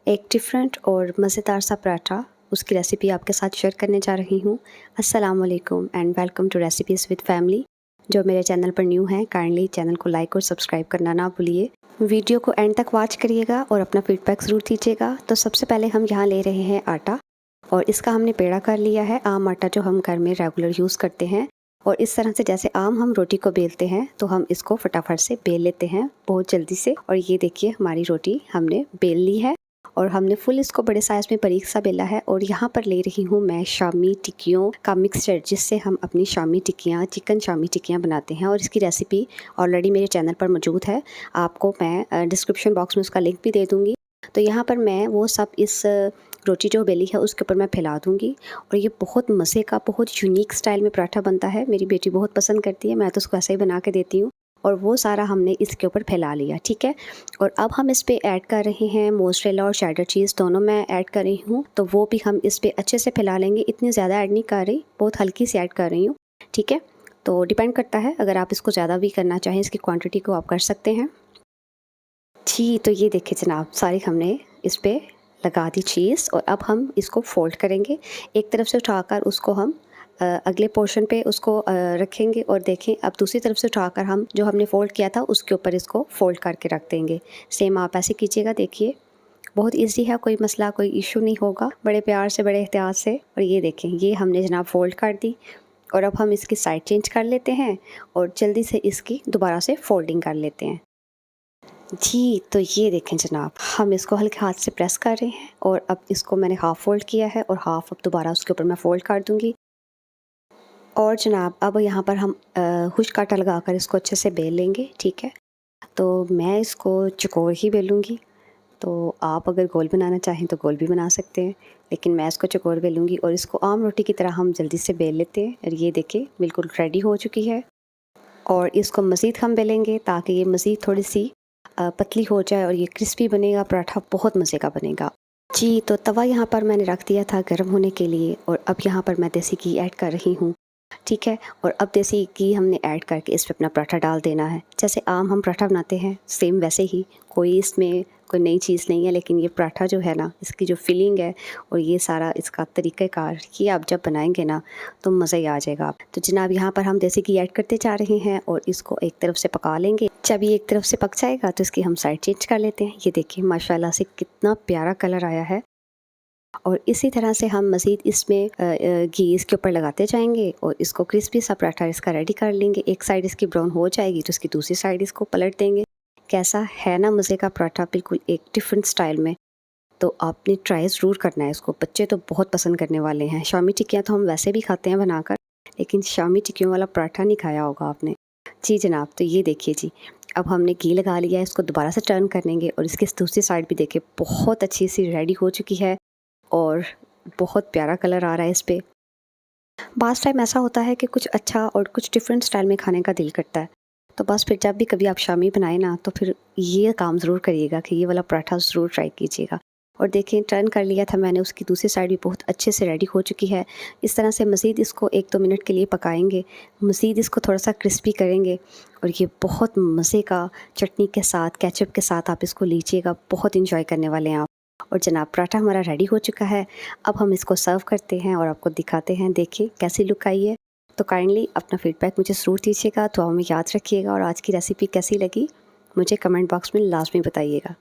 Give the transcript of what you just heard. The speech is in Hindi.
एक डिफरेंट और मज़ेदार सा पराठा, उसकी रेसिपी आपके साथ शेयर करने जा रही हूँ। अस्सलाम वालेकुम and welcome to recipes with family. जो मेरे चैनल पर न्यू हैं काइंडली चैनल को लाइक और सब्सक्राइब करना ना भूलिए। वीडियो को एंड तक वॉच करिएगा और अपना फीडबैक ज़रूर दीजिएगा। तो सबसे पहले हम यहाँ ले रहे हैं आटा और इसका हमने पेड़ा कर लिया है। आम आटा जो हम घर में रेगुलर यूज़ करते हैं और इस तरह से जैसे आम हम रोटी को बेलते हैं तो हम इसको फटाफट से बेल लेते हैं बहुत जल्दी से। और ये देखिए हमारी रोटी हमने बेल ली है और हमने फुल इसको बड़े साइज़ में बारीक सा बेला है। और यहाँ पर ले रही हूँ मैं शामी टिक्कियों का मिक्सचर, जिससे हम अपनी शामी टिक्कियाँ, चिकन शामी टिक्कियाँ बनाते हैं। और इसकी रेसिपी ऑलरेडी मेरे चैनल पर मौजूद है, आपको मैं डिस्क्रिप्शन बॉक्स में उसका लिंक भी दे दूँगी। तो यहाँ पर मैं वो सब इस रोटी जो बेली है उसके ऊपर मैं फैला दूँगी। और ये बहुत मज़े का, बहुत यूनिक स्टाइल में पराठा बनता है। मेरी बेटी बहुत पसंद करती है, मैं तो उसको ऐसे ही बना के देती हूँ। और वो सारा हमने इसके ऊपर फैला लिया, ठीक है। और अब हम इस पे ऐड कर रहे हैं मोज़रेला और चेडर चीज़, दोनों मैं ऐड कर रही हूँ। तो वो भी हम इस पे अच्छे से फैला लेंगे। इतनी ज़्यादा ऐड नहीं कर रही, बहुत हल्की सी ऐड कर रही हूँ, ठीक है। तो डिपेंड करता है, अगर आप इसको ज़्यादा भी करना चाहें इसकी क्वान्टिटी को आप कर सकते हैं जी। तो ये देखिए जनाब, सारी हमने इस पर लगा दी चीज़। और अब हम इसको फ़ोल्ड करेंगे, एक तरफ से उठाकर उसको हम अगले पोर्शन पे उसको रखेंगे। और देखें अब दूसरी तरफ से उठाकर हम जो हमने फ़ोल्ड किया था उसके ऊपर इसको फ़ोल्ड करके रख देंगे। सेम आप ऐसे कीजिएगा, देखिए बहुत इजी है, कोई मसला कोई इशू नहीं होगा, बड़े प्यार से बड़े एहतियात से। और ये देखें ये हमने जनाब फ़ोल्ड कर दी। और अब हम इसकी साइड चेंज कर लेते हैं और जल्दी से इसकी दोबारा से फ़ोल्डिंग कर लेते हैं जी। तो ये देखें जनाब, हम इसको हल्के हाथ से प्रेस कर रहे हैं और अब इसको मैंने हाफ़ फ़ोल्ड किया है और हाफ़ अब दोबारा उसके ऊपर मैं फ़ोल्ड कर दूँगी। और जनाब अब यहाँ पर हम खुश्क आटा लगाकर इसको अच्छे से बेल लेंगे, ठीक है। तो मैं इसको चौकोर ही बेलूँगी, तो आप अगर गोल बनाना चाहें तो गोल भी बना सकते हैं, लेकिन मैं इसको चौकोर बेलूँगी। और इसको आम रोटी की तरह हम जल्दी से बेल लेते हैं। और ये देखिए बिल्कुल रेडी हो चुकी है। और इसको मज़ीद हम बेलेंगे ताकि ये मज़ीद थोड़ी सी पतली हो जाए और ये क्रिस्पी बनेगा, पराठा बहुत मज़े का बनेगा जी। तो तवा यहाँ पर मैंने रख दिया था गर्म होने के लिए और अब यहाँ पर मैं देसी घी ऐड कर रही हूँ, ठीक है। और अब देसी घी हमने ऐड करके इस पे अपना पराठा डाल देना है। जैसे आम हम पराठा बनाते हैं सेम वैसे ही, कोई इसमें कोई नई चीज़ नहीं है। लेकिन ये पराठा जो है ना, इसकी जो फिलिंग है और ये सारा इसका तरीक़ाकार, ये आप जब बनाएंगे ना तो मज़ा ही आ जाएगा आप। तो जनाब यहाँ पर हम देसी घी ऐड करते जा रहे हैं और इसको एक तरफ से पका लेंगे। जब ये एक तरफ से पक जाएगा तो इसकी हम साइड चेंज कर लेते हैं। ये देखिए माशाल्लाह से कितना प्यारा कलर आया है। और इसी तरह से हम मज़ीद इसमें घी इसके ऊपर लगाते जाएंगे और इसको क्रिस्पी सा पराठा इसका रेडी कर लेंगे। एक साइड इसकी ब्राउन हो जाएगी तो इसकी दूसरी साइड इसको पलट देंगे। कैसा है ना मज़े का पराठा, बिल्कुल एक डिफरेंट स्टाइल में। तो आपने ट्राई ज़रूर करना है इसको, बच्चे तो बहुत पसंद करने वाले हैं। शामी टिक्कियाँ तो हम वैसे भी खाते हैं बनाकर, लेकिन शामी टिक्कियों वाला पराठा नहीं खाया होगा आपने जी जनाब। तो ये देखिए जी, अब हमने घी लगा लिया है, इसको दोबारा से टर्न करेंगे और इसकी दूसरी साइड भी देखिए बहुत अच्छी सी रेडी हो चुकी है और बहुत प्यारा कलर आ रहा है इस पे। बाज़ टाइम ऐसा होता है कि कुछ अच्छा और कुछ डिफरेंट स्टाइल में खाने का दिल करता है, तो बस फिर जब भी कभी आप शामी बनाए ना तो फिर ये काम ज़रूर करिएगा कि ये वाला पराठा ज़रूर ट्राई कीजिएगा। और देखें टर्न कर लिया था मैंने, उसकी दूसरी साइड भी बहुत अच्छे से रेडी हो चुकी है। इस तरह से मज़ीद इसको 1-2 मिनट के लिए पकाएंगे, मज़ीद इसको थोड़ा सा क्रिस्पी करेंगे। और ये बहुत मज़े का चटनी के साथ, केचप के साथ आप इसको लीजिएगा, बहुत इंजॉय करने वाले हैं आप। और जनाब पराठा हमारा रेडी हो चुका है। अब हम इसको सर्व करते हैं और आपको दिखाते हैं, देखिए कैसी लुक आई है। तो काइंडली अपना फीडबैक मुझे ज़रूर दीजिएगा, दुआओं में याद रखिएगा। और आज की रेसिपी कैसी लगी मुझे कमेंट बॉक्स में लाजमी बताइएगा।